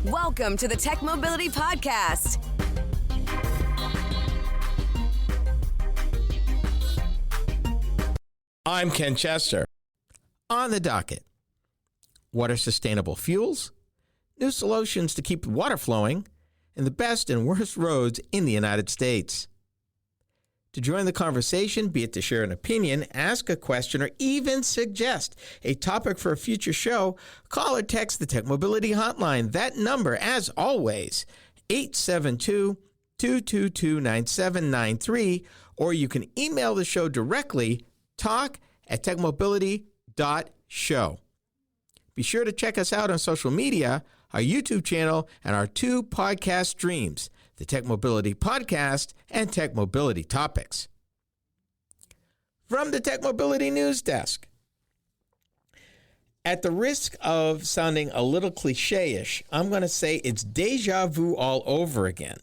Welcome to the TechMobility Podcast. I'm Ken Chester. On the docket, what are sustainable fuels, new solutions to keep water flowing, and the best and worst roads in the United States. To join the conversation, be it to share an opinion, ask a question, or even suggest a topic for a future show, call or text the TechMobility Hotline. That number, as always, 872-222-9793, or you can email the show directly, talk@techmobility.show. Be sure to check us out on social media, our YouTube channel, and our 2 podcast streams, the Tech Mobility Podcast and Tech Mobility Topics. From the Tech Mobility News Desk. At the risk of sounding a little cliche-ish, I'm going to say it's deja vu all over again.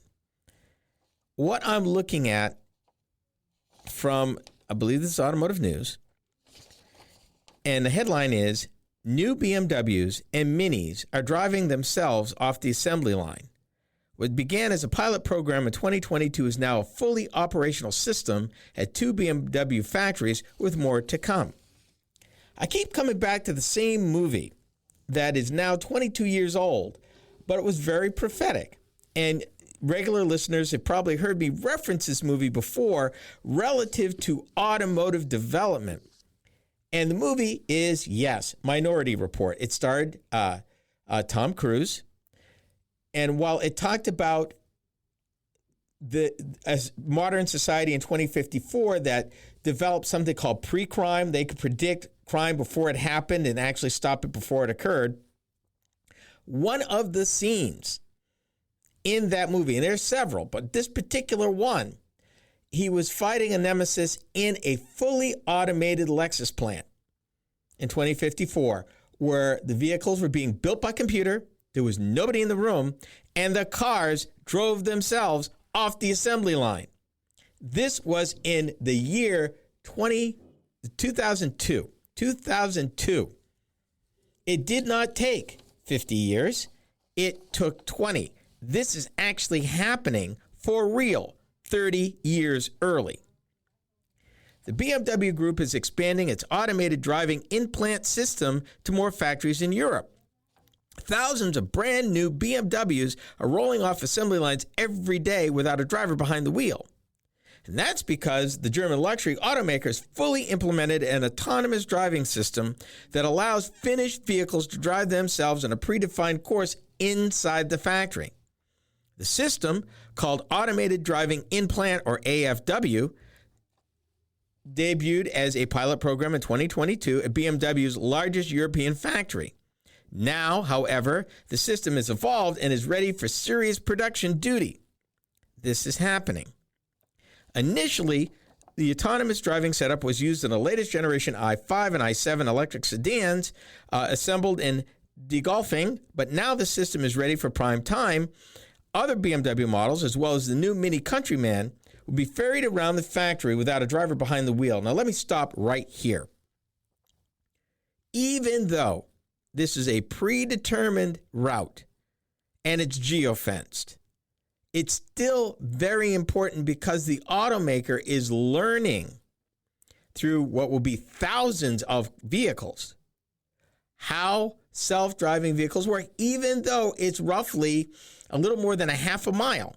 What I'm looking at from, I believe this is Automotive News, and the headline is, new BMWs and Minis are driving themselves off the assembly line. What began as a pilot program in 2022 is now a fully operational system at 2 BMW factories, with more to come. I keep coming back to the same movie that is now 22 years old, but it was very prophetic. And regular listeners have probably heard me reference this movie before relative to automotive development. And the movie is, yes, Minority Report. It starred Tom Cruise. And while it talked about as modern society in 2054 that developed something called pre-crime, they could predict crime before it happened and actually stop it before it occurred. One of the scenes in that movie, and there's several, but this particular one, he was fighting a nemesis in a fully automated Lexus plant in 2054, where the vehicles were being built by computer. There was nobody in the room, and the cars drove themselves off the assembly line. This was in the year 2002. 2002. It did not take 50 years. It took 20. This is actually happening for real 30 years early. The BMW Group is expanding its automated driving in-plant system to more factories in Europe. Thousands of brand new BMWs are rolling off assembly lines every day without a driver behind the wheel. And that's because the German luxury automakers fully implemented an autonomous driving system that allows finished vehicles to drive themselves on a predefined course inside the factory. The system, called Automated Driving In-Plant, or AFW, debuted as a pilot program in 2022 at BMW's largest European factory. Now, however, the system has evolved and is ready for serious production duty. This is happening. Initially, the autonomous driving setup was used in the latest generation i5 and i7 electric sedans assembled in Degolfing, but now the system is ready for prime time. Other BMW models, as well as the new Mini Countryman, will be ferried around the factory without a driver behind the wheel. Now, let me stop right here. Even though this is a predetermined route and it's geofenced, it's still very important because the automaker is learning through what will be thousands of vehicles how self-driving vehicles work, even though it's roughly a little more than a half a mile.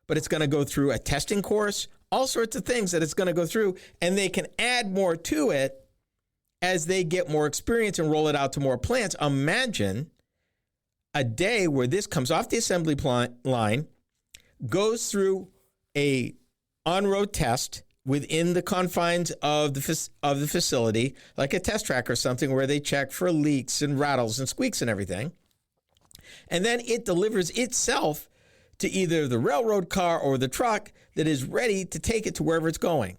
But it's going to go through a testing course, all sorts of things that it's going to go through, and they can add more to it as they get more experience and roll it out to more plants. Imagine a day where this comes off the assembly line, goes through a on-road test within the confines of the facility, like a test track or something where they check for leaks and rattles and squeaks and everything. And then it delivers itself to either the railroad car or the truck that is ready to take it to wherever it's going.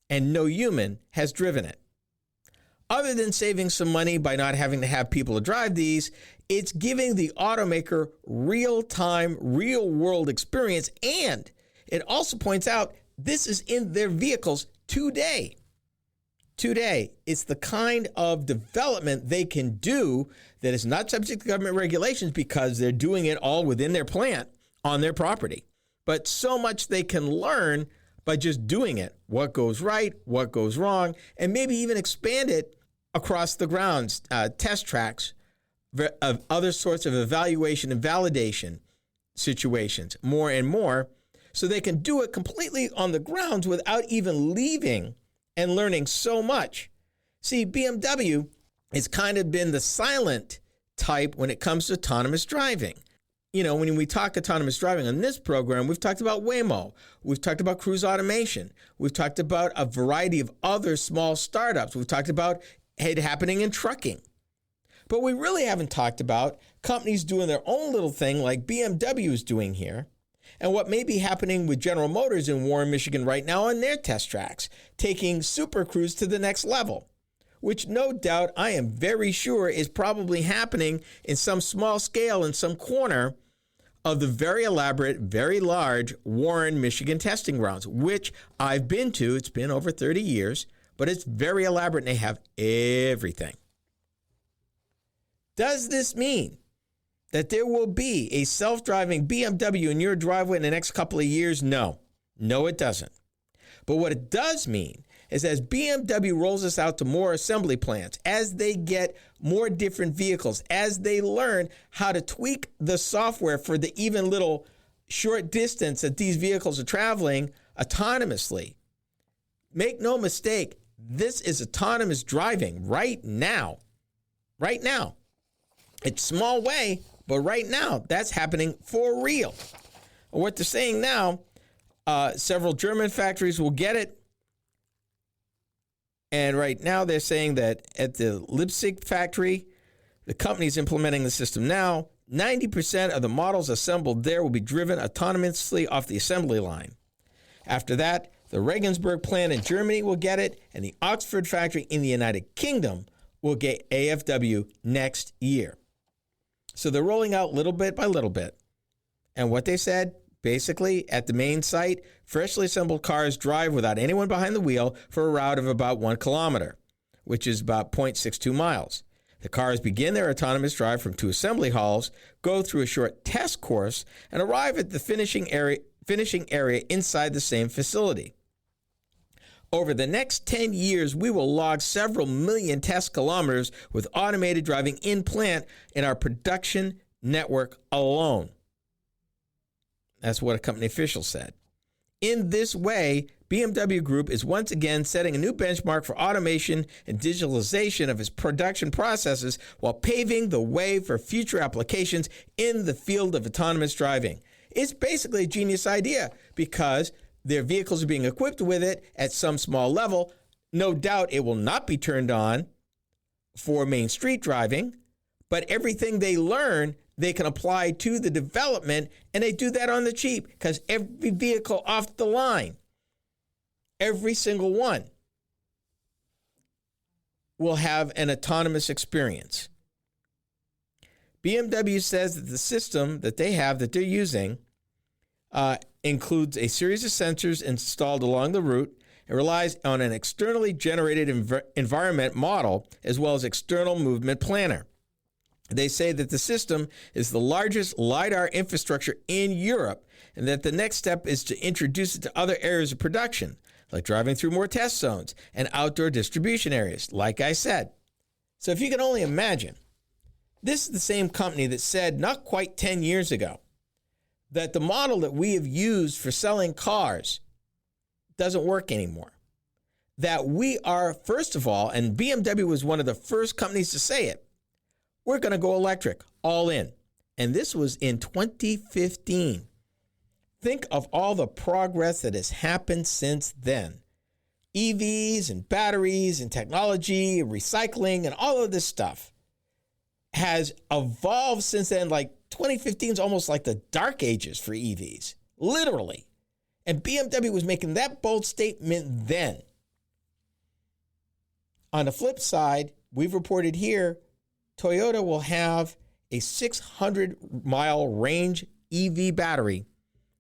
And no human has driven it. Other than saving some money by not having to have people to drive these, it's giving the automaker real-time, real-world experience. And it also points out this is in their vehicles today. today. It's the kind of development they can do that is not subject to government regulations because they're doing it all within their plant on their property. But so much they can learn by just doing it. What goes right, what goes wrong, and maybe even expand it across the grounds, test tracks of other sorts of evaluation and validation situations more and more, so they can do it completely on the grounds without even leaving and learning so much. See, BMW has kind of been the silent type when it comes to autonomous driving. You know, when we talk autonomous driving on this program, we've talked about Waymo, we've talked about cruise automation, we've talked about a variety of other small startups, we've talked about it happening in trucking. But we really haven't talked about companies doing their own little thing like BMW is doing here, and what may be happening with General Motors in Warren, Michigan right now on their test tracks, taking Super Cruise to the next level, which no doubt I am very sure is probably happening in some small scale in some corner of the very elaborate, very large Warren, Michigan testing grounds, which I've been to. It's been over 30 years, but it's very elaborate and they have everything. Does this mean that there will be a self-driving BMW in your driveway in the next couple of years? No. No, it doesn't. But what it does mean is as BMW rolls this out to more assembly plants, as they get more different vehicles, as they learn how to tweak the software for the even little short distance that these vehicles are traveling autonomously, make no mistake, this is autonomous driving right now. Right now. It's a small way, but right now, that's happening for real. What they're saying now, several German factories will get it. And right now, they're saying that at the Leipzig factory, the company's implementing the system now. 90% of the models assembled there will be driven autonomously off the assembly line. After that, the Regensburg plant in Germany will get it, and the Oxford factory in the United Kingdom will get AFW next year. So they're rolling out little bit by little bit. And what they said, basically, at the main site, freshly assembled cars drive without anyone behind the wheel for a route of about 1 kilometer, which is about 0.62 miles. The cars begin their autonomous drive from 2 assembly halls, go through a short test course, and arrive at the finishing area inside the same facility. Over the next 10 years, we will log several million test kilometers with automated driving in plant in our production network alone. That's what a company official said. In this way, BMW Group is once again setting a new benchmark for automation and digitalization of its production processes while paving the way for future applications in the field of autonomous driving. It's basically a genius idea because their vehicles are being equipped with it at some small level. No doubt it will not be turned on for main street driving, but everything they learn, they can apply to the development, and they do that on the cheap because every vehicle off the line, every single one, will have an autonomous experience. BMW says that the system that they have, that they're using, includes a series of sensors installed along the route. It relies on an externally generated environment model as well as external movement planner. They say that the system is the largest LiDAR infrastructure in Europe and that the next step is to introduce it to other areas of production, like driving through more test zones and outdoor distribution areas, like I said. So if you can only imagine, this is the same company that said not quite 10 years ago that the model that we have used for selling cars doesn't work anymore. That we are, first of all, and BMW was one of the first companies to say it, we're going to go electric, all in. And this was in 2015. Think of all the progress that has happened since then. EVs and batteries and technology and recycling and all of this stuff has evolved since then. Like 2015 is almost like the dark ages for EVs, literally. And BMW was making that bold statement then. On the flip side, we've reported here, Toyota will have a 600-mile range EV battery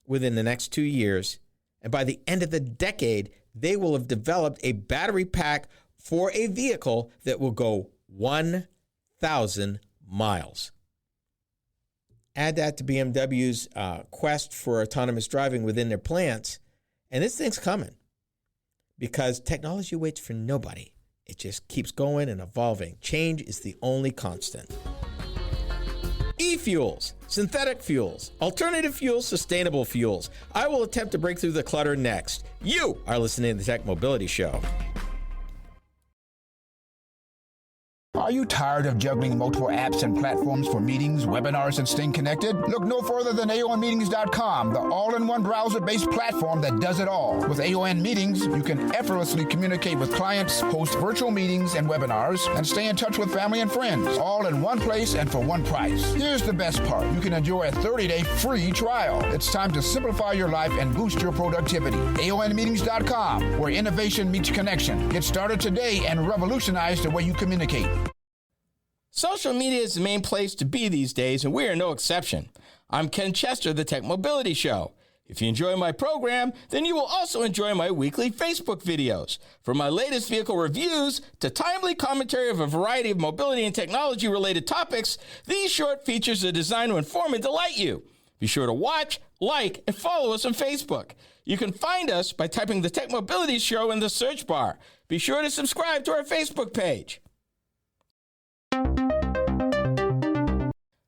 within the next 2 years. And by the end of the decade, they will have developed a battery pack for a vehicle that will go 1,000 miles. Add that to BMW's quest for autonomous driving within their plants, and this thing's coming because technology waits for nobody. It just keeps going and evolving. Change is the only constant. E-fuels, synthetic fuels, alternative fuels, sustainable fuels. I will attempt to break through the clutter next. You are listening to the Tech Mobility Show. Are you tired of juggling multiple apps and platforms for meetings, webinars, and staying connected? Look no further than AONmeetings.com, the all-in-one browser-based platform that does it all. With AON Meetings, you can effortlessly communicate with clients, host virtual meetings and webinars, and stay in touch with family and friends, all in one place and for one price. Here's the best part. You can enjoy a 30-day free trial. It's time to simplify your life and boost your productivity. AONmeetings.com, where innovation meets connection. Get started today and revolutionize the way you communicate. Social media is the main place to be these days, and we are no exception. I'm Ken Chester, the Tech Mobility Show. If you enjoy my program, then you will also enjoy my weekly Facebook videos. From my latest vehicle reviews to timely commentary of a variety of mobility and technology-related topics, these short features are designed to inform and delight you. Be sure to watch, like, and follow us on Facebook. You can find us by typing the Tech Mobility Show in the search bar. Be sure to subscribe to our Facebook page.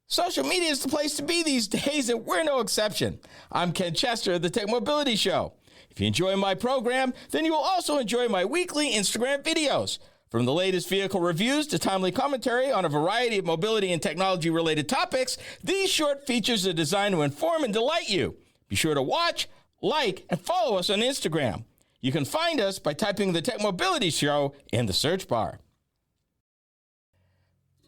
Social media is the place to be these days, and we're no exception. I'm Ken Chester of the Tech Mobility Show. If you enjoy my program, then you will also enjoy my weekly Instagram videos. From the latest vehicle reviews to timely commentary on a variety of mobility and technology-related topics, these short features are designed to inform and delight you. Be sure to watch, like, and follow us on Instagram. You can find us by typing the Tech Mobility Show in the search bar.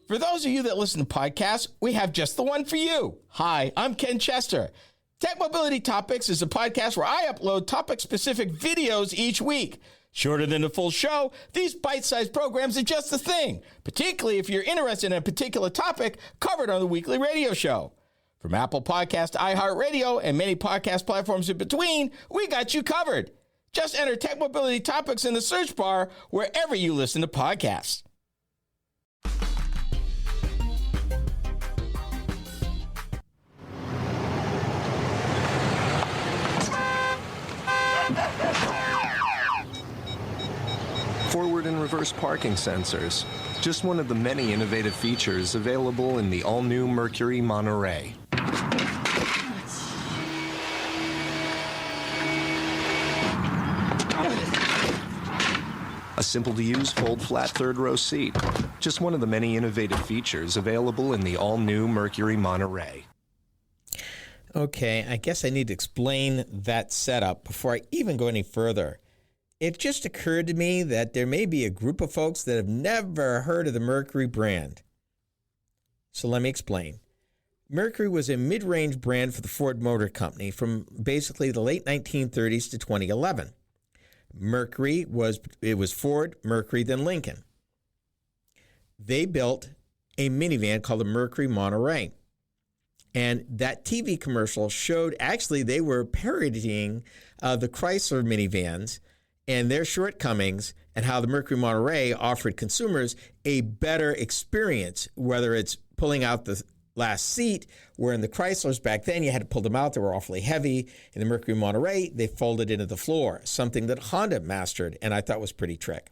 For those of you that listen to podcasts, we have just the one for you. Hi, I'm Ken Chester. Tech Mobility Topics is a podcast where I upload topic-specific videos each week. Shorter than the full show, these bite-sized programs are just the thing, particularly if you're interested in a particular topic covered on the weekly radio show. From Apple Podcast to iHeartRadio and many podcast platforms in between, we got you covered. Just enter Tech Mobility Topics in the search bar wherever you listen to podcasts. Forward and reverse parking sensors. Just one of the many innovative features available in the all-new Mercury Monterey. A simple-to-use fold-flat third-row seat. Just one of the many innovative features available in the all-new Mercury Monterey. Okay, I guess I need to explain that setup before I even go any further. It just occurred to me that there may be a group of folks that have never heard of the Mercury brand. So let me explain. Mercury was a mid-range brand for the Ford Motor Company from basically the late 1930s to 2011. Mercury was Ford, Mercury, then Lincoln. They built a minivan called the Mercury Monterey. And that TV commercial showed, actually, they were parodying the Chrysler minivans and their shortcomings and how the Mercury Monterey offered consumers a better experience, whether it's pulling out the last seat, where in the Chryslers back then you had to pull them out, they were awfully heavy. In the Mercury Monterey, they folded into the floor, something that Honda mastered and I thought was pretty trick.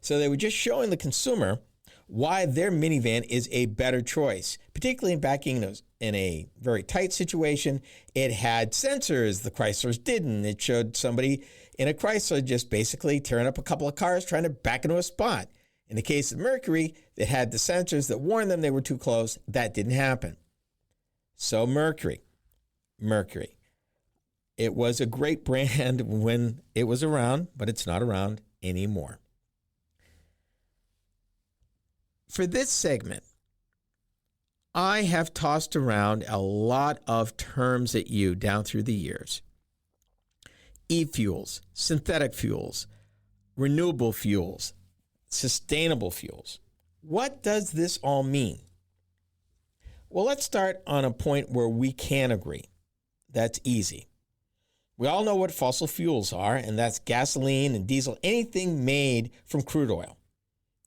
So they were just showing the consumer why their minivan is a better choice, particularly in backing in a very tight situation. It had sensors the Chryslers didn't. It showed somebody in a Chrysler just basically tearing up a couple of cars trying to back into a spot. In the case of Mercury, it had the sensors that warned them they were too close. That didn't happen. So Mercury. It was a great brand when it was around, but it's not around anymore. For this segment, I have tossed around a lot of terms at you down through the years. E-fuels, synthetic fuels, renewable fuels, sustainable fuels. What does this all mean? Well, let's start on a point where we can agree. That's easy. We all know what fossil fuels are, and that's gasoline and diesel, anything made from crude oil.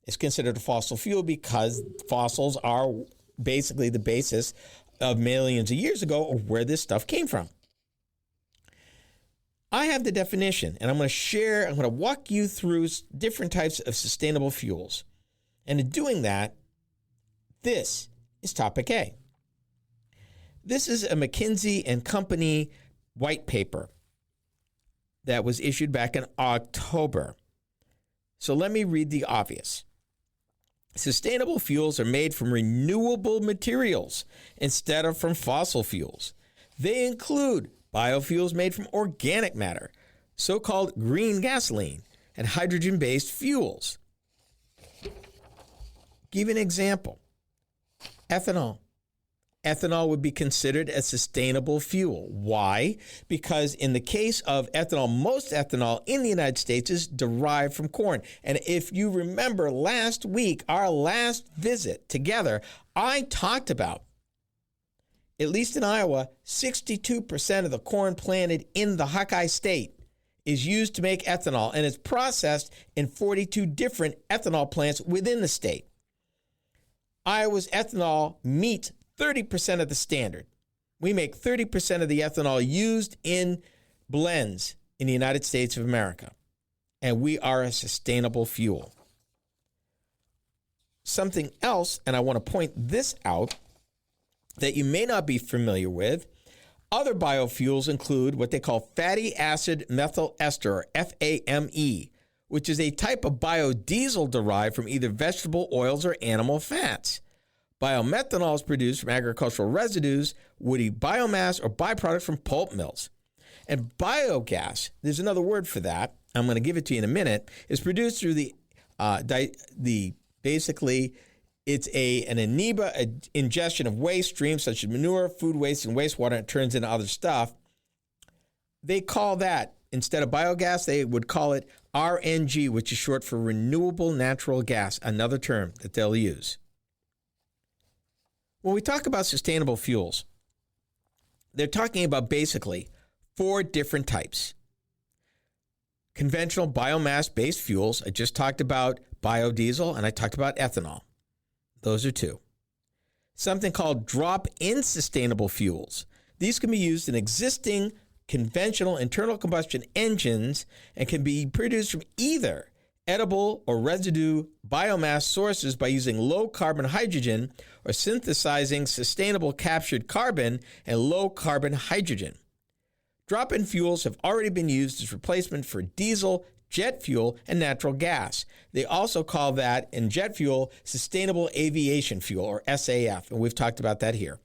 It's considered a fossil fuel because fossils are basically the basis of millions of years ago of where this stuff came from. I have the definition, and I'm going to walk you through different types of sustainable fuels. And in doing that, this is topic A. This is a McKinsey and Company white paper that was issued back in October. So let me read the obvious. Sustainable fuels are made from renewable materials instead of from fossil fuels. They include biofuels made from organic matter, so-called green gasoline, and hydrogen-based fuels. Give an example. Ethanol. Ethanol would be considered a sustainable fuel. Why? Because in the case of ethanol, most ethanol in the United States is derived from corn. And if you remember last week, our last visit together, I talked about, at least in Iowa, 62% of the corn planted in the Hawkeye State is used to make ethanol, and it's processed in 42 different ethanol plants within the state. Iowa's ethanol meets 30% of the standard. We make 30% of the ethanol used in blends in the United States of America, and we are a sustainable fuel. Something else, and I want to point this out, that you may not be familiar with, other biofuels include what they call fatty acid methyl ester, or FAME, which is a type of biodiesel derived from either vegetable oils or animal fats. Biomethanol is produced from agricultural residues, woody biomass, or byproducts from pulp mills. And biogas, there's another word for that, I'm going to give it to you in a minute, is produced through basically it's an amoeba ingestion of waste streams such as manure, food waste, and wastewater, and it turns into other stuff. They call that, instead of biogas, they would call it RNG, which is short for renewable natural gas, another term that they'll use. When we talk about sustainable fuels, they're talking about basically 4 different types. Conventional biomass-based fuels, I just talked about biodiesel, and I talked about ethanol. Those are 2. Something called drop-in sustainable fuels. These can be used in existing conventional internal combustion engines and can be produced from either edible or residue biomass sources by using low-carbon hydrogen or synthesizing sustainable captured carbon and low-carbon hydrogen. Drop-in fuels have already been used as replacement for diesel, jet fuel, and natural gas. They also call that, in jet fuel, sustainable aviation fuel, or SAF, and we've talked about that here.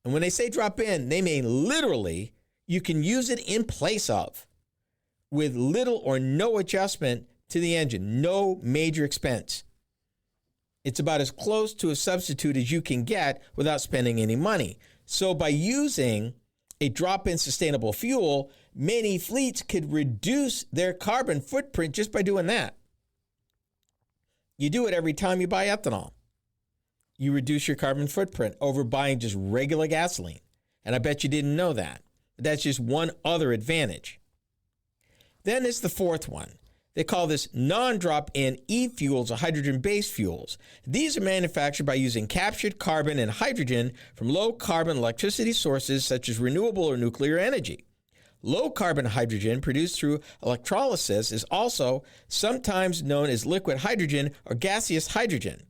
And when they say drop-in, they mean literally you can use it in place of, with little or no adjustment to the engine, no major expense. It's about as close to a substitute as you can get without spending any money. So by using a drop-in sustainable fuel, many fleets could reduce their carbon footprint just by doing that. You do it every time you buy ethanol. You reduce your carbon footprint over buying just regular gasoline. And I bet you didn't know that. But that's just one other advantage. Then is the 4th one. They call this non-drop-in e-fuels or hydrogen-based fuels. These are manufactured by using captured carbon and hydrogen from low-carbon electricity sources such as renewable or nuclear energy. Low-carbon hydrogen produced through electrolysis is also sometimes known as liquid hydrogen or gaseous hydrogen.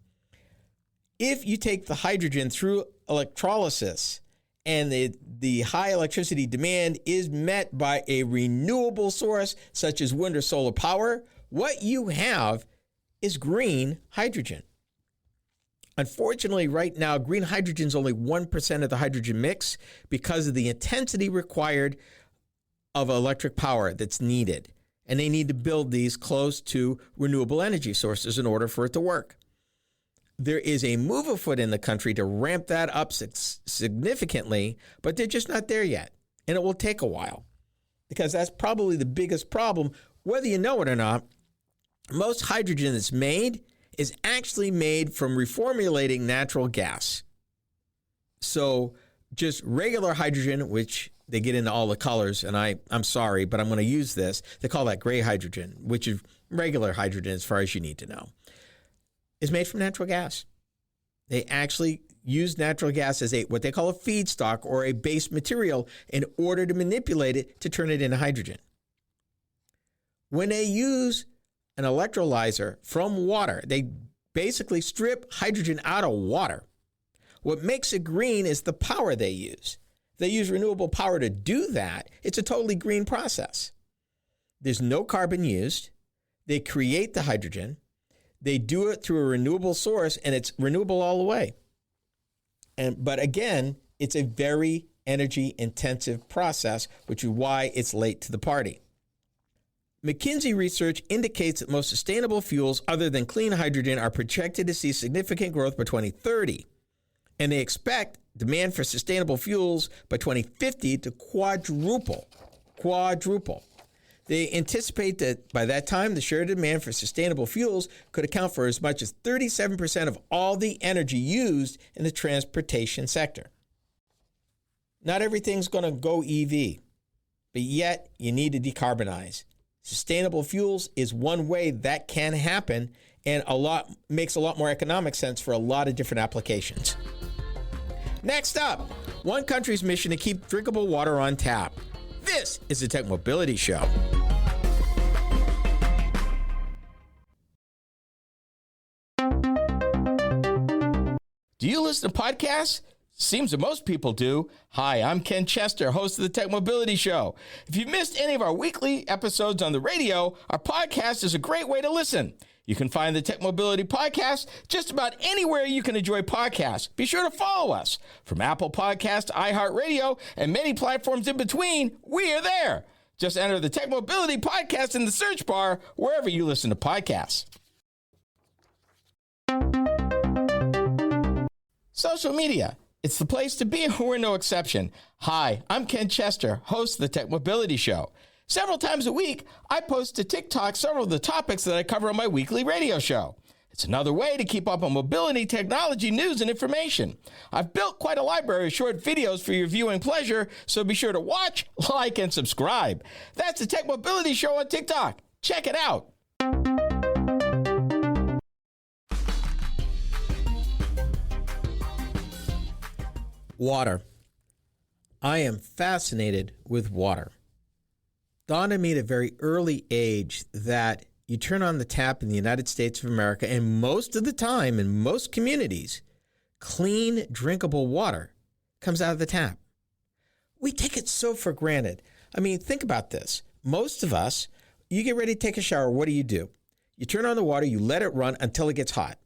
If you take the hydrogen through electrolysis and the high electricity demand is met by a renewable source such as wind or solar power, what you have is green hydrogen. Unfortunately, right now, green hydrogen is only 1% of the hydrogen mix because of the intensity required of electric power that's needed. And they need to build these close to renewable energy sources in order for it to work. There is a move afoot in the country to ramp that up significantly, but they're just not there yet. And it will take a while because that's probably the biggest problem. Whether you know it or not, most hydrogen that's made is actually made from reformulating natural gas. So just regular hydrogen, which they get into all the colors, and I'm sorry, but I'm going to use this. They call that gray hydrogen, which is regular hydrogen as far as you need to know, is made from natural gas. They actually use natural gas as what they call a feedstock or a base material in order to manipulate it to turn it into hydrogen. When they use an electrolyzer from water, they basically strip hydrogen out of water. What makes it green is the power they use. They use renewable power to do that. It's a totally green process. There's no carbon used. They create the hydrogen. They do it through a renewable source, and it's renewable all the way. But again, it's a very energy-intensive process, which is why it's late to the party. McKinsey research indicates that most sustainable fuels other than clean hydrogen are projected to see significant growth by 2030. And they expect demand for sustainable fuels by 2050 to quadruple. They anticipate that by that time, the share demand for sustainable fuels could account for as much as 37% of all the energy used in the transportation sector. Not everything's going to go EV, but yet you need to decarbonize. Sustainable fuels is one way that can happen, and makes a lot more economic sense for a lot of different applications. Next up, one country's mission to keep drinkable water on tap. This is the TechMobility Show. Do you listen to podcasts? Seems that most people do. Hi, I'm Ken Chester, host of the TechMobility Show. If you've missed any of our weekly episodes on the radio, our podcast is a great way to listen. You can find the TechMobility Podcast just about anywhere you can enjoy podcasts. Be sure to follow us. From Apple Podcasts, iHeartRadio, and many platforms in between, we are there. Just enter the TechMobility Podcast in the search bar wherever you listen to podcasts. Social media. It's the place to be, and we're no exception. Hi, I'm Ken Chester, host of the TechMobility Show. Several times a week, I post to TikTok several of the topics that I cover on my weekly radio show. It's another way to keep up on mobility, technology, news, and information. I've built quite a library of short videos for your viewing pleasure, so be sure to watch, like, and subscribe. That's the TechMobility Show on TikTok. Check it out. Water. I am fascinated with water. Dawned on me at a very early age that you turn on the tap in the United States of America, and most of the time in most communities, clean, drinkable water comes out of the tap. We take it so for granted. I mean, think about this. Most of us, you get ready to take a shower, what do? You turn on the water, you let it run until it gets hot.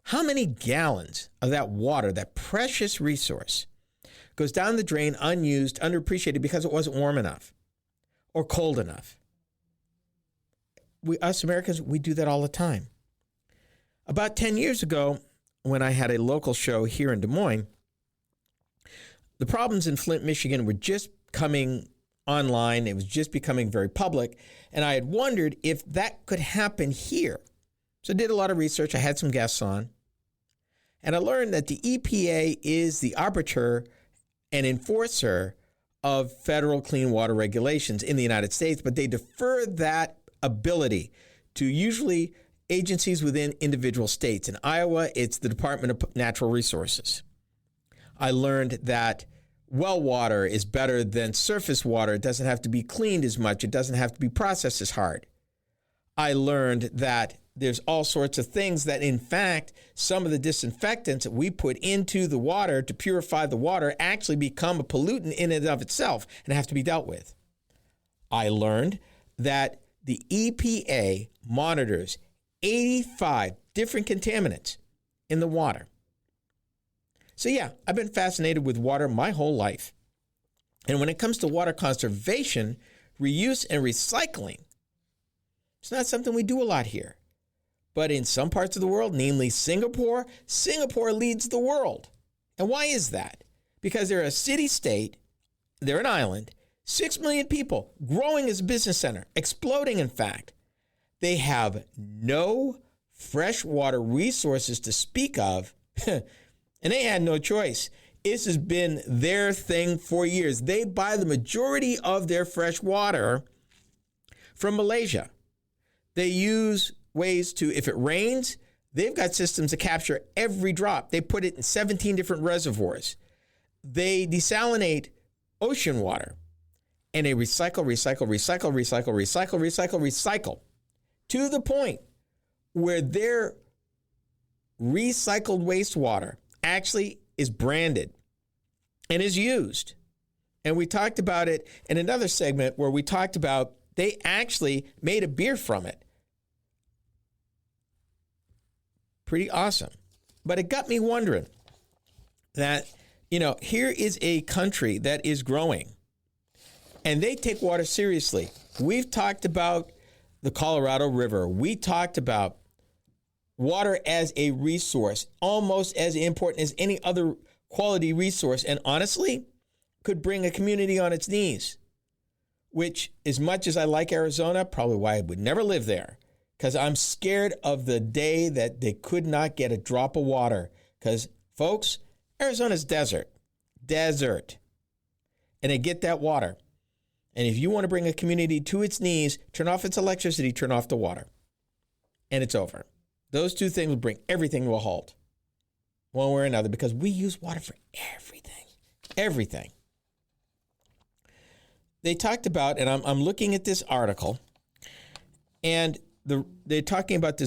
How many gallons of that water, that precious resource, goes down the drain unused, underappreciated because it wasn't warm enough or cold enough? Us Americans, we do that all the time. About 10 years ago, when I had a local show here in Des Moines, the problems in Flint, Michigan were just coming online. It was just becoming very public. And I had wondered if that could happen here. So I did a lot of research. I had some guests on. And I learned that the EPA is the arbiter and enforcer of federal clean water regulations in the United States, but they defer that ability to usually agencies within individual states. In Iowa, it's the Department of Natural Resources. I learned that well water is better than surface water. It doesn't have to be cleaned as much. It doesn't have to be processed as hard. I learned that there's all sorts of things that, in fact, some of the disinfectants that we put into the water to purify the water actually become a pollutant in and of itself and have to be dealt with. I learned that the EPA monitors 85 different contaminants in the water. So yeah, I've been fascinated with water my whole life. And when it comes to water conservation, reuse, and recycling, it's not something we do a lot here. But in some parts of the world, namely Singapore leads the world. And why is that? Because they're a city-state, they're an island, 6 million people, growing as a business center, exploding in fact. They have no freshwater resources to speak of, and they had no choice. This has been their thing for years. They buy the majority of their fresh water from Malaysia. They use ways to, if it rains, they've got systems to capture every drop. They put it in 17 different reservoirs. They desalinate ocean water, and they recycle to the point where their recycled wastewater actually is branded and is used. And we talked about it in another segment where we talked about they actually made a beer from it. Pretty awesome. But it got me wondering that, here is a country that is growing and they take water seriously. We've talked about the Colorado River. We talked about water as a resource, almost as important as any other quality resource, and honestly, could bring a community on its knees, which, as much as I like Arizona, probably why I would never live there, because I'm scared of the day that they could not get a drop of water, because, folks, Arizona's desert, and they get that water. And if you want to bring a community to its knees, turn off its electricity, turn off the water, and it's over. Those two things will bring everything to a halt, one way or another, because we use water for everything. They talked about, and I'm looking at this article, and they're talking about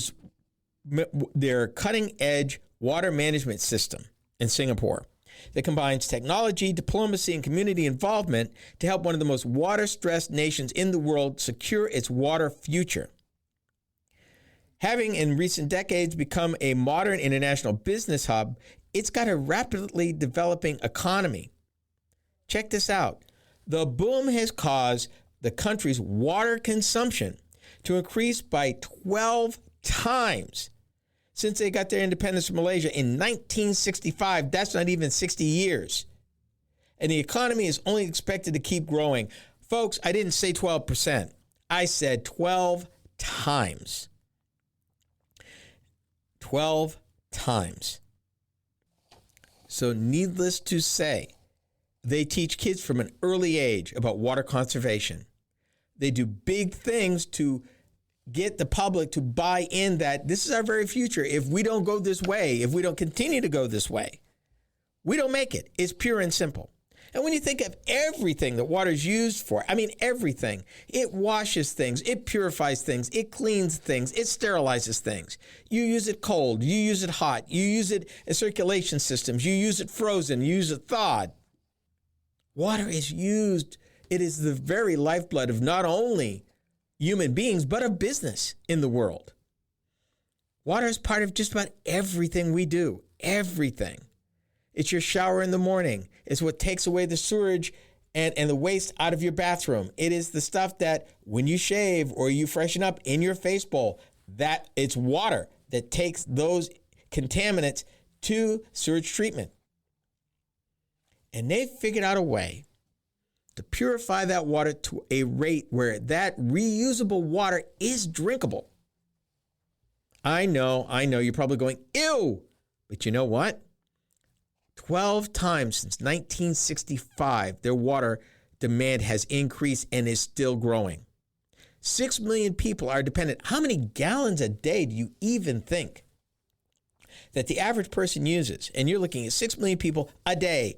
their cutting-edge water management system in Singapore that combines technology, diplomacy, and community involvement to help one of the most water-stressed nations in the world secure its water future. Having in recent decades become a modern international business hub, it's got a rapidly developing economy. Check this out. The boom has caused the country's water consumption to increase by 12 times since they got their independence from Malaysia in 1965. That's not even 60 years. And the economy is only expected to keep growing. Folks, I didn't say 12%. I said 12 times. 12 times. So needless to say, they teach kids from an early age about water conservation. They do big things to get the public to buy in that this is our very future. If we don't go this way, if we don't continue to go this way, we don't make it. It's pure and simple. And when you think of everything that water is used for, I mean everything, it washes things, it purifies things, it cleans things, it sterilizes things. You use it cold, you use it hot, you use it in circulation systems, you use it frozen, you use it thawed. Water is used. It is the very lifeblood of not only human beings, but of business in the world. Water is part of just about everything we do, everything. It's your shower in the morning. It's what takes away the sewage and the waste out of your bathroom. It is the stuff that when you shave or you freshen up in your face bowl, that it's water that takes those contaminants to sewage treatment. And they've figured out a way to purify that water to a rate where that reusable water is drinkable. I know, you're probably going, ew, but you know what? 12 times since 1965, their water demand has increased and is still growing. 6 million people are dependent. How many gallons a day do you even think that the average person uses? And you're looking at 6 million people a day,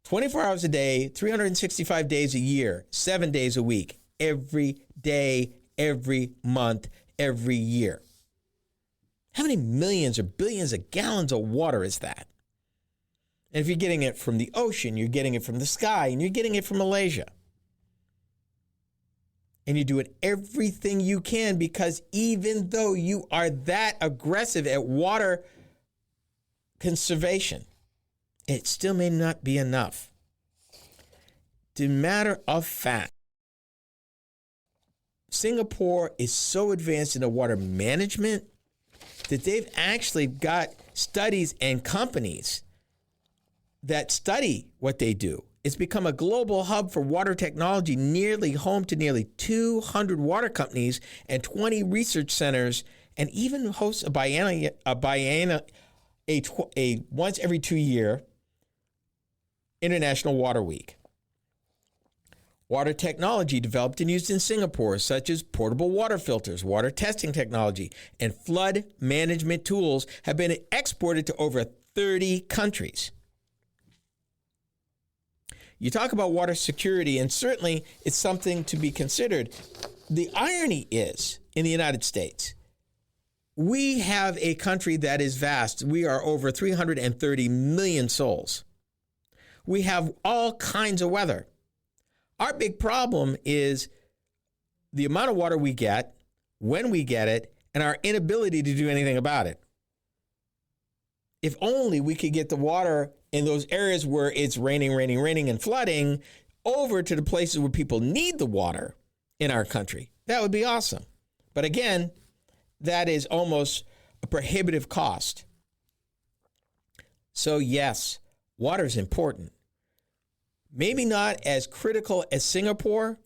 24 hours a day, 365 days a year, 7 days a week, every day, every month, every year. How many millions or billions of gallons of water is that? And if you're getting it from the ocean, you're getting it from the sky, and you're getting it from Malaysia. And you're doing everything you can, because even though you are that aggressive at water conservation, it still may not be enough. To matter of fact, Singapore is so advanced in the water management that they've actually got studies and companies that study what they do. It's become a global hub for water technology, nearly home to nearly 200 water companies and 20 research centers, and even hosts a once every 2 year International Water Week. Water technology developed and used in Singapore, such as portable water filters, water testing technology, and flood management tools, have been exported to over 30 countries. You talk about water security, and certainly it's something to be considered. The irony is, in the United States, we have a country that is vast. We are over 330 million souls. We have all kinds of weather. Our big problem is the amount of water we get, when we get it, and our inability to do anything about it. If only we could get the water in those areas where it's raining, and flooding over to the places where people need the water in our country. That would be awesome. But again, that is almost a prohibitive cost. So yes, water is important. Maybe not as critical as Singapore,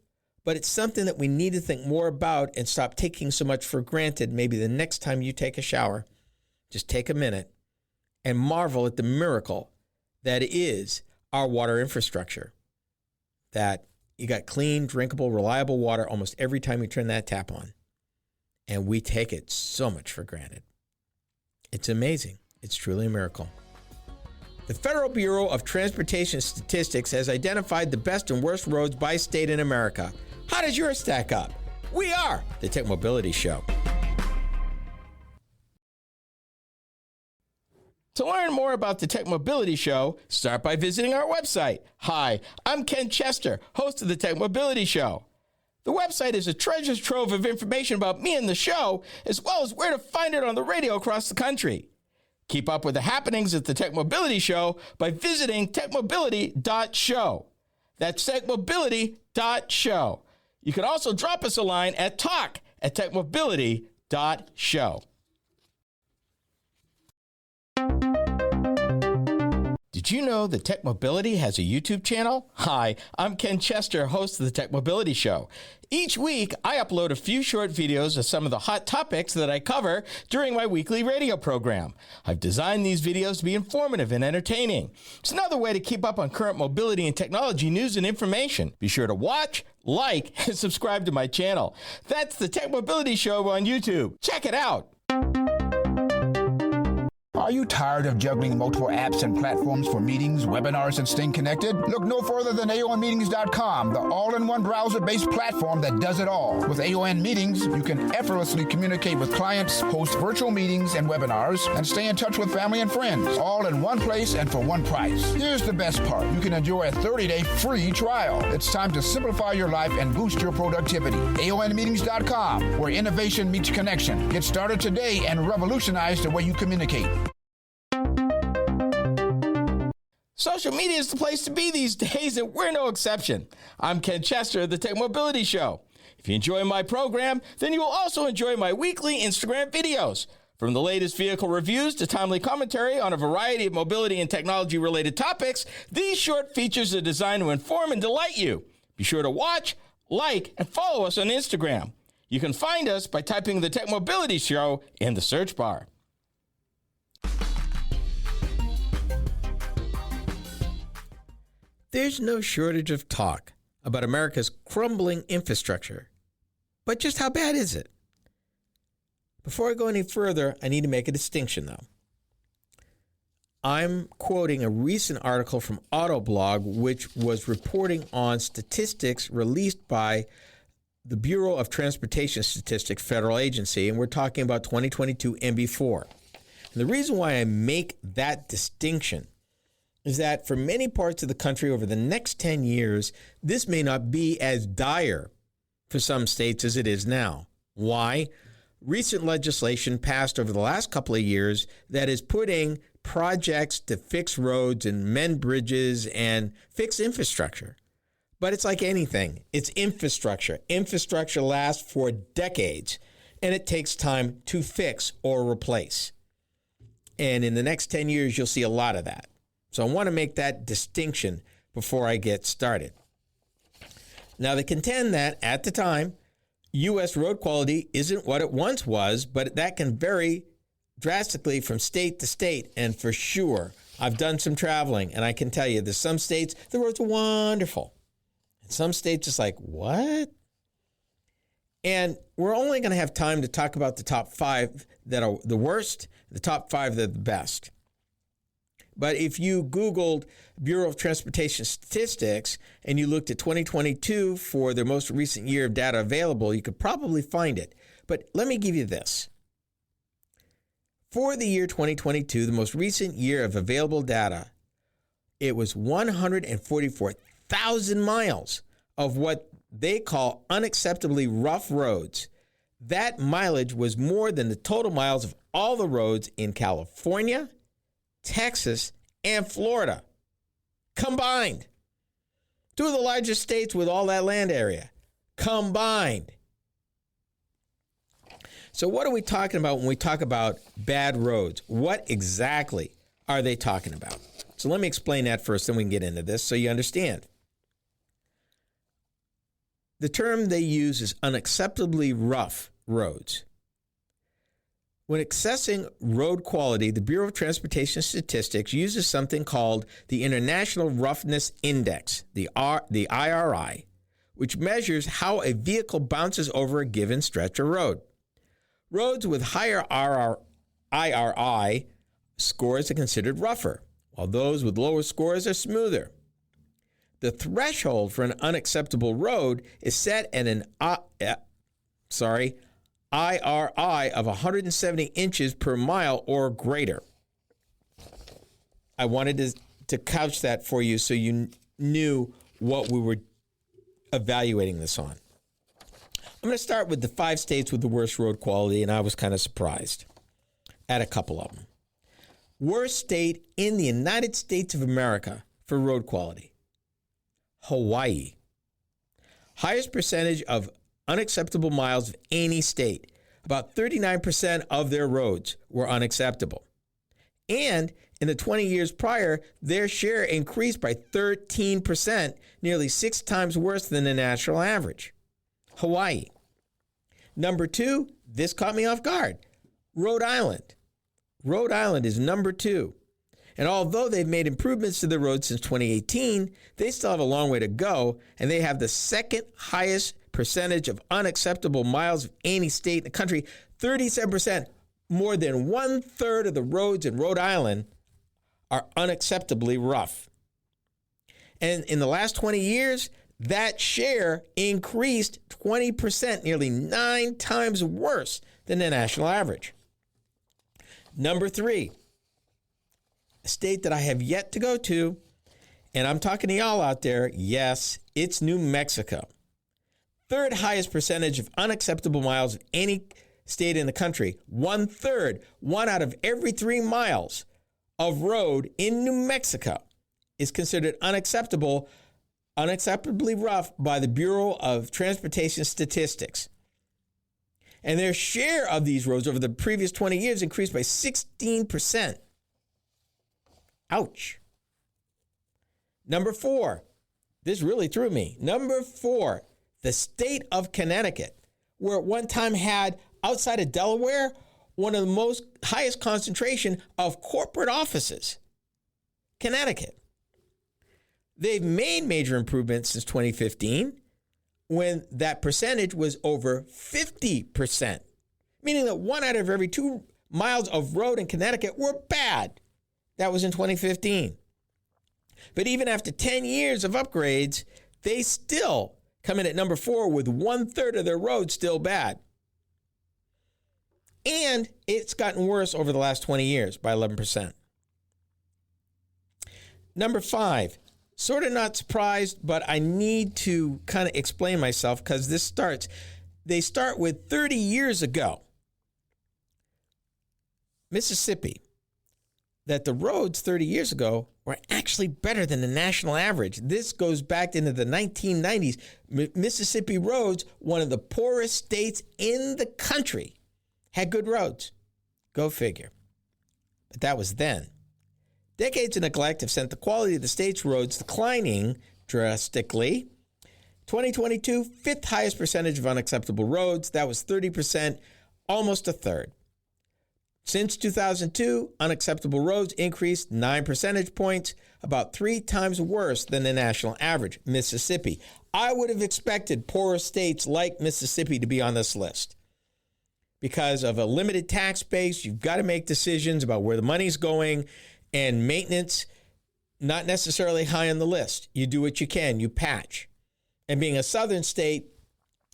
but it's something that we need to think more about and stop taking so much for granted. Maybe the next time you take a shower, just take a minute and marvel at the miracle that is our water infrastructure. That you got clean, drinkable, reliable water almost every time you turn that tap on. And we take it so much for granted. It's amazing. It's truly a miracle. The Federal Bureau of Transportation Statistics has identified the best and worst roads by state in America. How does yours stack up? We are the TechMobility Show. To learn more about the TechMobility Show, start by visiting our website. Hi, I'm Ken Chester, host of the TechMobility Show. The website is a treasure trove of information about me and the show, as well as where to find it on the radio across the country. Keep up with the happenings at the TechMobility Show by visiting techmobility.show. That's techmobility.show. You can also drop us a line at talk@techmobility.show. Did you know that TechMobility has a YouTube channel? Hi, I'm Ken Chester, host of the TechMobility Show. Each week, I upload a few short videos of some of the hot topics that I cover during my weekly radio program. I've designed these videos to be informative and entertaining. It's another way to keep up on current mobility and technology news and information. Be sure to watch, like, and subscribe to my channel. That's the TechMobility Show on YouTube. Check it out. Are you tired of juggling multiple apps and platforms for meetings, webinars, and staying connected? Look no further than AONmeetings.com, the all-in-one browser-based platform that does it all. With AON Meetings, you can effortlessly communicate with clients, host virtual meetings and webinars, and stay in touch with family and friends, all in one place and for one price. Here's the best part. You can enjoy a 30-day free trial. It's time to simplify your life and boost your productivity. AONmeetings.com, where innovation meets connection. Get started today and revolutionize the way you communicate. Social media is the place to be these days, and we're no exception. I'm Ken Chester of the TechMobility Show. If you enjoy my program, then you will also enjoy my weekly Instagram videos. From the latest vehicle reviews to timely commentary on a variety of mobility and technology-related topics, these short features are designed to inform and delight you. Be sure to watch, like, and follow us on Instagram. You can find us by typing the TechMobility Show in the search bar. There's no shortage of talk about America's crumbling infrastructure. But just how bad is it? Before I go any further, I need to make a distinction, though. I'm quoting a recent article from Autoblog, which was reporting on statistics released by the Bureau of Transportation Statistics federal agency, and we're talking about 2022 and before. And the reason why I make that distinction is that for many parts of the country over the next 10 years, this may not be as dire for some states as it is now. Why? Recent legislation passed over the last couple of years that is putting projects to fix roads and mend bridges and fix infrastructure. But it's like anything. It's infrastructure. Infrastructure lasts for decades, and it takes time to fix or replace. And in the next 10 years, you'll see a lot of that. So I want to make that distinction before I get started. Now, they contend that at the time, U.S. road quality isn't what it once was, but that can vary drastically from state to state. And for sure, I've done some traveling, and I can tell you there's some states, the roads are wonderful. And some states, it's like, what? And we're only going to have time to talk about the top 5 that are the worst, the top 5 that are the best. But if you Googled Bureau of Transportation Statistics and you looked at 2022 for their most recent year of data available, you could probably find it. But let me give you this. For the year 2022, the most recent year of available data, it was 144,000 miles of what they call unacceptably rough roads. That mileage was more than the total miles of all the roads in California, Texas, and Florida combined. 2 of the largest states with all that land area combined. So what are we talking about when we talk about bad roads? What exactly are they talking about? So let me explain that first, then we can get into this so you understand. The term they use is unacceptably rough roads. When assessing road quality, the Bureau of Transportation Statistics uses something called the International Roughness Index, the IRI, which measures how a vehicle bounces over a given stretch of road. Roads with higher IRI scores are considered rougher, while those with lower scores are smoother. The threshold for an unacceptable road is set at an IRI of 170 inches per mile or greater. I wanted to couch that for you so you knew what we were evaluating this on. I'm going to start with the 5 states with the worst road quality, and I was kind of surprised at a couple of them. Worst state in the United States of America for road quality, Hawaii. Highest percentage of unacceptable miles of any state. About 39% of their roads were unacceptable. And in the 20 years prior, their share increased by 13%, nearly 6 times worse than the national average. Hawaii. Number 2, this caught me off guard, Rhode Island. Rhode Island is number 2. And although they've made improvements to the roads since 2018, they still have a long way to go, and they have the second highest percentage of unacceptable miles of any state in the country. 37%, more than 1/3 of the roads in Rhode Island are unacceptably rough. And in the last 20 years, that share increased 20%, nearly 9 times worse than the national average. Number 3, a state that I have yet to go to, and I'm talking to y'all out there, yes, it's New Mexico. 3rd highest percentage of unacceptable miles of any state in the country. 1/3, 1 out of every 3 miles of road in New Mexico is considered unacceptably rough by the Bureau of Transportation Statistics. And their share of these roads over the previous 20 years increased by 16%. Ouch. Number 4, this really threw me. Number 4, the state of Connecticut, where at one time had, outside of Delaware, one of the highest concentration of corporate offices. Connecticut. They've made major improvements since 2015, when that percentage was over 50%, meaning that 1 out of every 2 miles of road in Connecticut were bad. That was in 2015. But even after 10 years of upgrades, they still come in at number 4 with 1/3 of their roads still bad. And it's gotten worse over the last 20 years by 11%. Number 5, sort of not surprised, but I need to kind of explain myself because they start with 30 years ago. Mississippi, that the roads 30 years ago were actually better than the national average. This goes back into the 1990s. Mississippi roads, one of the poorest states in the country, had good roads. Go figure. But that was then. Decades of neglect have sent the quality of the state's roads declining drastically. 2022, 5th highest percentage of unacceptable roads. That was 30%, almost 1/3. Since 2002, unacceptable roads increased 9 percentage points, about 3 times worse than the national average. Mississippi. I would have expected poorer states like Mississippi to be on this list. Because of a limited tax base, you've got to make decisions about where the money's going, and maintenance, not necessarily high on the list. You do what you can, you patch. And being a southern state,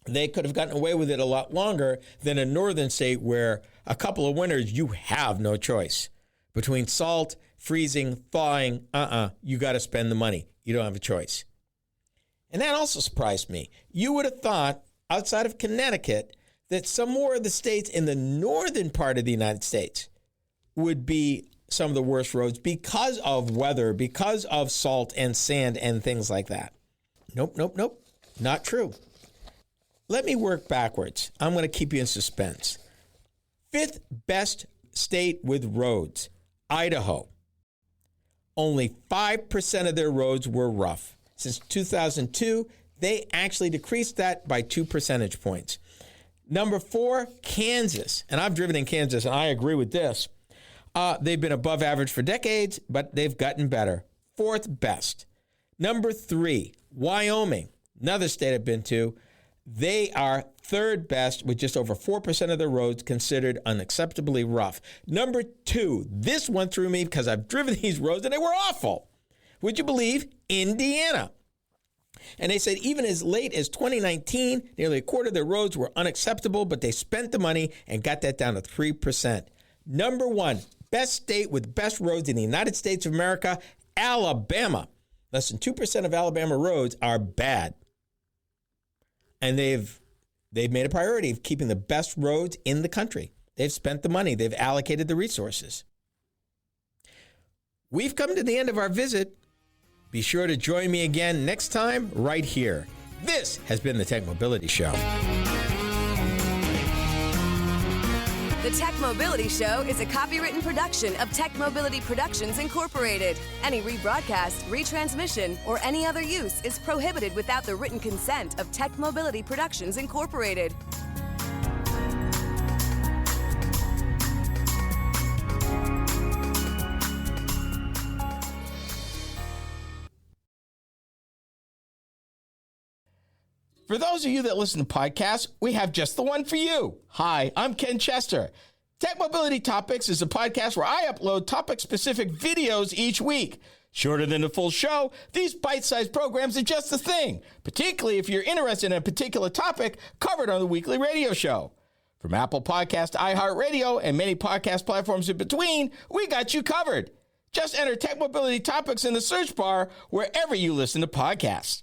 they could have gotten away with it a lot longer than a northern state where a couple of winters you have no choice. Between salt, freezing, thawing, you got to spend the money. You don't have a choice. And that also surprised me. You would have thought, outside of Connecticut, that some more of the states in the northern part of the United States would be some of the worst roads because of weather, because of salt and sand and things like that. Nope. Not true. Let me work backwards. I'm going to keep you in suspense. 5th best state with roads, Idaho. Only 5% of their roads were rough. Since 2002, they actually decreased that by 2 percentage points. Number 4, Kansas. And I've driven in Kansas, and I agree with this. They've been above average for decades, but they've gotten better. 4th best. Number 3, Wyoming. Another state I've been to. They are 3rd best with just over 4% of their roads considered unacceptably rough. Number 2, this one threw me because I've driven these roads and they were awful. Would you believe? Indiana. And they said even as late as 2019, nearly a quarter of their roads were unacceptable, but they spent the money and got that down to 3%. Number 1, best state with best roads in the United States of America, Alabama. Less than 2% of Alabama roads are bad. And they've made a priority of keeping the best roads in the country. They've spent the money. They've allocated the resources. We've come to the end of our visit. Be sure to join me again next time right here. This has been the TechMobility Show. The TechMobility Show is a copywritten production of TechMobility Productions, Incorporated. Any rebroadcast, retransmission, or any other use is prohibited without the written consent of TechMobility Productions, Incorporated. For those of you that listen to podcasts, we have just the one for you. Hi, I'm Ken Chester. Tech Mobility Topics is a podcast where I upload topic-specific videos each week. Shorter than the full show, these bite-sized programs are just the thing, particularly if you're interested in a particular topic covered on the weekly radio show. From Apple Podcast to iHeartRadio and many podcast platforms in between, we got you covered. Just enter Tech Mobility Topics in the search bar wherever you listen to podcasts.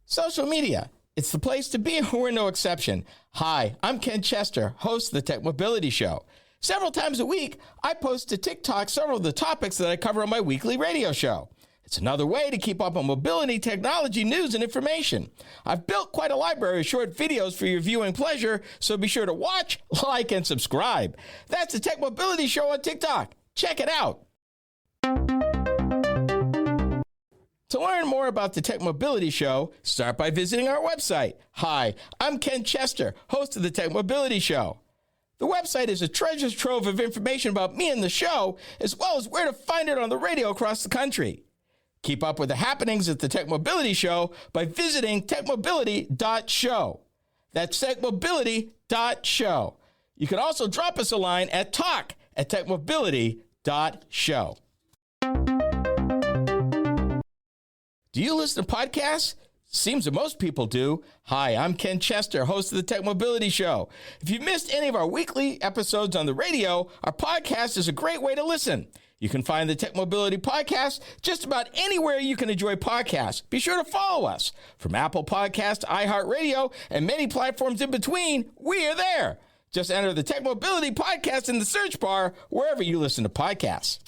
Social media. It's the place to be, and we're no exception. Hi, I'm Ken Chester, host of the TechMobility Show. Several times a week, I post to TikTok several of the topics that I cover on my weekly radio show. It's another way to keep up on mobility, technology, news, and information. I've built quite a library of short videos for your viewing pleasure, so be sure to watch, like, and subscribe. That's the TechMobility Show on TikTok. Check it out. To learn more about the TechMobility Show, start by visiting our website. Hi, I'm Ken Chester, host of the TechMobility Show. The website is a treasure trove of information about me and the show, as well as where to find it on the radio across the country. Keep up with the happenings at the TechMobility Show by visiting techmobility.show. That's techmobility.show. You can also drop us a line at talk@techmobility.show. Do you listen to podcasts? Seems that most people do. Hi, I'm Ken Chester, host of the TechMobility Show. If you missed any of our weekly episodes on the radio, our podcast is a great way to listen. You can find the TechMobility Podcast just about anywhere you can enjoy podcasts. Be sure to follow us. From Apple Podcasts to iHeartRadio and many platforms in between, we are there. Just enter the TechMobility Podcast in the search bar wherever you listen to podcasts.